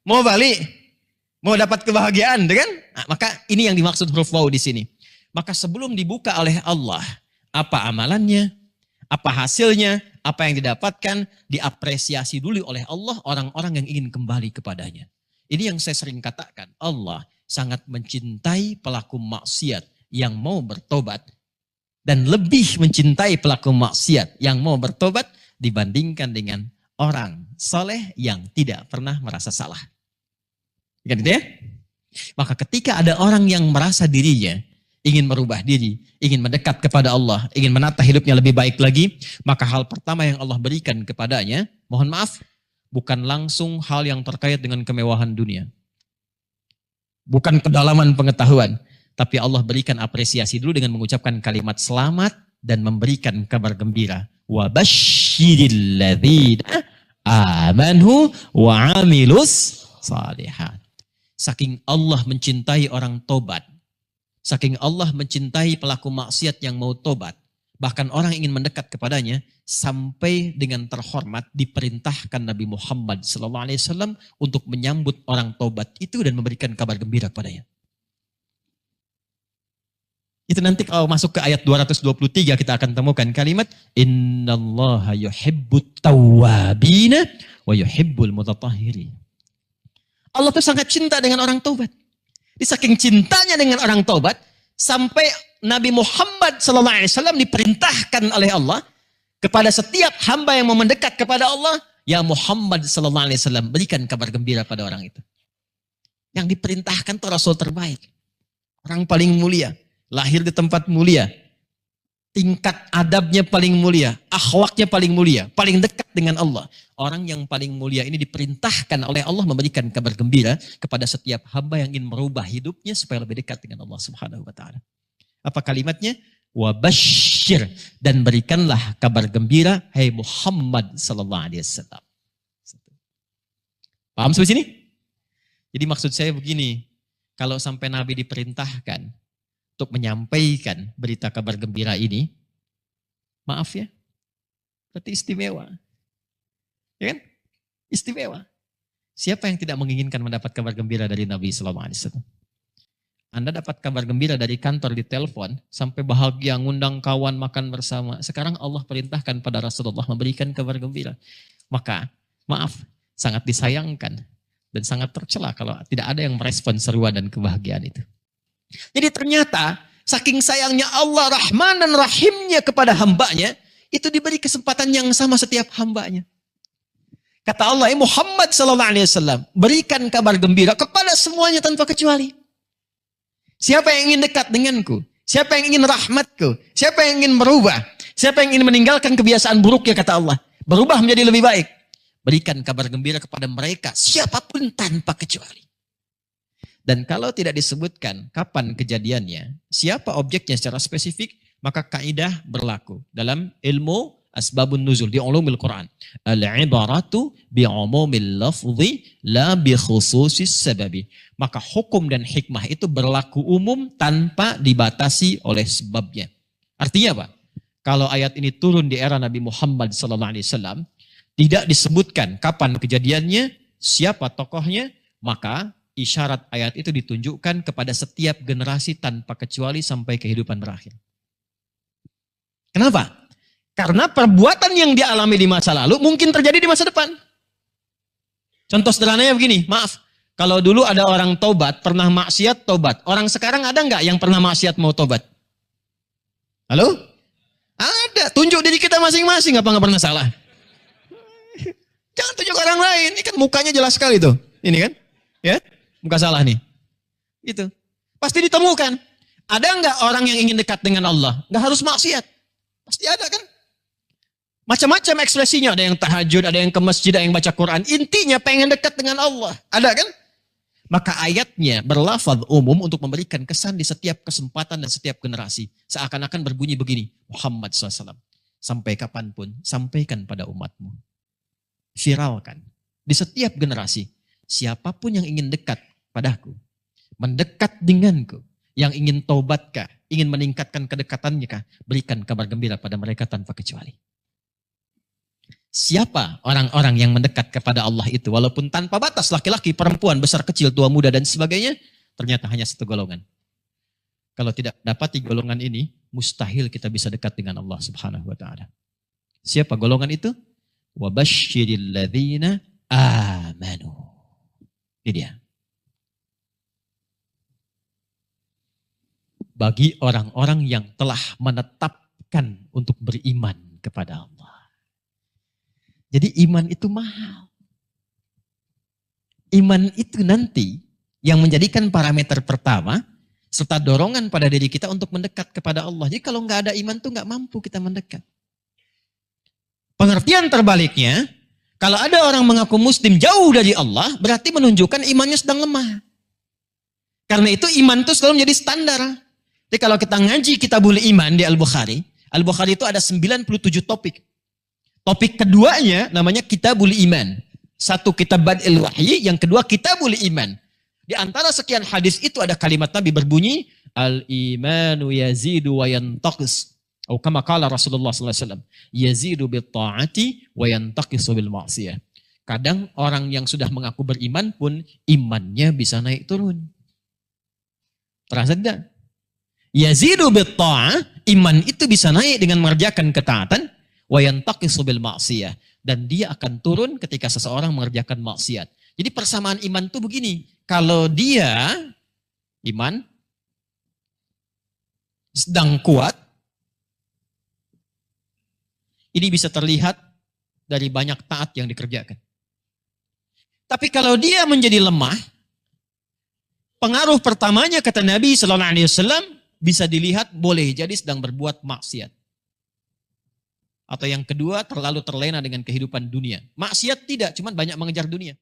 Mau balik, mau dapat kebahagiaan, kan? Nah, maka ini yang dimaksud huruf waw di sini. Maka sebelum dibuka oleh Allah, apa amalannya, apa hasilnya, apa yang didapatkan, diapresiasi dulu oleh Allah orang-orang yang ingin kembali kepadanya. Ini yang saya sering katakan, Allah sangat mencintai pelaku maksiat yang mau bertobat dan lebih mencintai pelaku maksiat yang mau bertobat dibandingkan dengan orang soleh yang tidak pernah merasa salah. Kan gitu ya? Maka ketika ada orang yang merasa dirinya ingin merubah diri, ingin mendekat kepada Allah, ingin menata hidupnya lebih baik lagi, maka hal pertama yang Allah berikan kepadanya, mohon maaf, bukan langsung hal yang terkait dengan kemewahan dunia. Bukan kedalaman pengetahuan, tapi Allah berikan apresiasi dulu dengan mengucapkan kalimat selamat dan memberikan kabar gembira. Wa basyiril ladzina amanu wa amilus salihat. Saking Allah mencintai orang tobat, saking Allah mencintai pelaku maksiat yang mau tobat, bahkan orang ingin mendekat kepadanya, sampai dengan terhormat diperintahkan Nabi Muhammad SAW untuk menyambut orang tobat itu dan memberikan kabar gembira kepadanya. Itu nanti kalau masuk ke ayat 223 kita akan temukan kalimat innallaha yuhibbut tawwabina wa yuhibbul mutatahhirin. Allah tuh sangat cinta dengan orang taubat. Di saking cintanya dengan orang taubat, sampai Nabi Muhammad SAW diperintahkan oleh Allah kepada setiap hamba yang mau mendekat kepada Allah, ya Muhammad SAW berikan kabar gembira pada orang itu. Yang diperintahkan itu Rasul terbaik, orang paling mulia, lahir di tempat mulia, tingkat adabnya paling mulia, akhlaknya paling mulia, paling dekat dengan Allah. Orang yang paling mulia ini diperintahkan oleh Allah memberikan kabar gembira kepada setiap hamba yang ingin merubah hidupnya supaya lebih dekat dengan Allah Subhanahu wa taala. Apa kalimatnya? Wa basyir, dan berikanlah kabar gembira hai Muhammad sallallahu alaihi wasallam. Paham sampai sini? Jadi maksud saya begini, kalau sampai Nabi diperintahkan untuk menyampaikan berita kabar gembira ini, maaf ya, berarti istimewa. Ya kan? Istimewa. Siapa yang tidak menginginkan mendapat kabar gembira dari Nabi sallallahu alaihi wasallam? Anda dapat kabar gembira dari kantor di telepon, sampai bahagia ngundang kawan makan bersama. Sekarang Allah perintahkan pada Rasulullah memberikan kabar gembira. Maka, maaf, sangat disayangkan dan sangat tercela kalau tidak ada yang merespon seruan dan kebahagiaan itu. Jadi ternyata, saking sayangnya Allah Rahman dan Rahimnya kepada hambanya, itu diberi kesempatan yang sama setiap hambanya. Kata Allah, Muhammad SAW, berikan kabar gembira kepada semuanya tanpa kecuali. Siapa yang ingin dekat denganku? Siapa yang ingin rahmatku? Siapa yang ingin berubah? Siapa yang ingin meninggalkan kebiasaan buruknya, kata Allah, berubah menjadi lebih baik? Berikan kabar gembira kepada mereka, siapapun tanpa kecuali. Dan kalau tidak disebutkan kapan kejadiannya, siapa objeknya secara spesifik, maka kaidah berlaku dalam ilmu asbabun nuzul di ulumul Quran. Al-ibaratu bi'umumil lafzi la bi khususis sababi. Maka hukum dan hikmah itu berlaku umum tanpa dibatasi oleh sebabnya. Artinya apa? Kalau ayat ini turun di era Nabi Muhammad SAW, tidak disebutkan kapan kejadiannya, siapa tokohnya, maka isyarat ayat itu ditunjukkan kepada setiap generasi tanpa kecuali sampai kehidupan berakhir. Kenapa? Karena perbuatan yang dialami di masa lalu mungkin terjadi di masa depan. Contoh sederhananya begini, maaf. Kalau dulu ada orang tobat, pernah maksiat tobat. Orang sekarang ada nggak yang pernah maksiat mau tobat? Halo? Ada. Tunjuk diri kita masing-masing, apa nggak pernah salah? Jangan tunjuk orang lain. Ini kan mukanya jelas sekali tuh. Ini kan? Ya, muka salah nih. Itu. Pasti ditemukan. Ada nggak orang yang ingin dekat dengan Allah? Nggak harus maksiat. Pasti ada kan? Macam-macam ekspresinya, ada yang tahajud, ada yang ke masjid, ada yang baca Quran. Intinya pengen dekat dengan Allah. Ada kan? Maka ayatnya berlafaz umum untuk memberikan kesan di setiap kesempatan dan setiap generasi. Seakan-akan berbunyi begini, Muhammad SAW. Sampai kapanpun, sampaikan pada umatmu. Viralkan. Di setiap generasi, siapapun yang ingin dekat padaku, mendekat denganku, yang ingin taubatkah, ingin meningkatkan kedekatannya kah, berikan kabar gembira pada mereka tanpa kecuali. Siapa orang-orang yang mendekat kepada Allah itu? Walaupun tanpa batas, laki-laki, perempuan, besar, kecil, tua, muda, dan sebagainya, ternyata hanya satu golongan. Kalau tidak dapati golongan ini, mustahil kita bisa dekat dengan Allah Subhanahu wa Ta'ala. Siapa golongan itu? Wabashshiril ladzina amanu. Ini dia. Bagi orang-orang yang telah menetapkan untuk beriman kepada Allah. Jadi iman itu mahal. Iman itu nanti yang menjadikan parameter pertama serta dorongan pada diri kita untuk mendekat kepada Allah. Jadi kalau nggak ada iman tuh nggak mampu kita mendekat. Pengertian terbaliknya, kalau ada orang mengaku muslim jauh dari Allah, berarti menunjukkan imannya sedang lemah. Karena itu iman itu selalu menjadi standar. Jadi kalau kita ngaji Kitabul Iman di Al-Bukhari itu ada 97 topik. Topik keduanya namanya Kitabul Iman. Satu kitab Bad'il Wahyi, yang kedua Kitabul Iman. Di antara sekian hadis itu ada kalimat Nabi berbunyi, Al-imanu yazidu wa yantaqis. Atau kama qala Rasulullah SAW. Yazidu bil ta'ati wa yantaqisu bil ma'siyah. Kadang orang yang sudah mengaku beriman pun imannya bisa naik turun. Terasa tidak? Yazidu bil ta'ah, iman itu bisa naik dengan mengerjakan ketaatan. Wa yantaqisu bil ma'siyah. Dan dia akan turun ketika seseorang mengerjakan maksiat. Jadi persamaan iman itu begini. Kalau dia iman sedang kuat, ini bisa terlihat dari banyak taat yang dikerjakan. Tapi kalau dia menjadi lemah, pengaruh pertamanya kata Nabi SAW bisa dilihat boleh jadi sedang berbuat maksiat. Atau yang kedua terlalu terlena dengan kehidupan dunia. Maksiat tidak, cuma banyak mengejar dunia.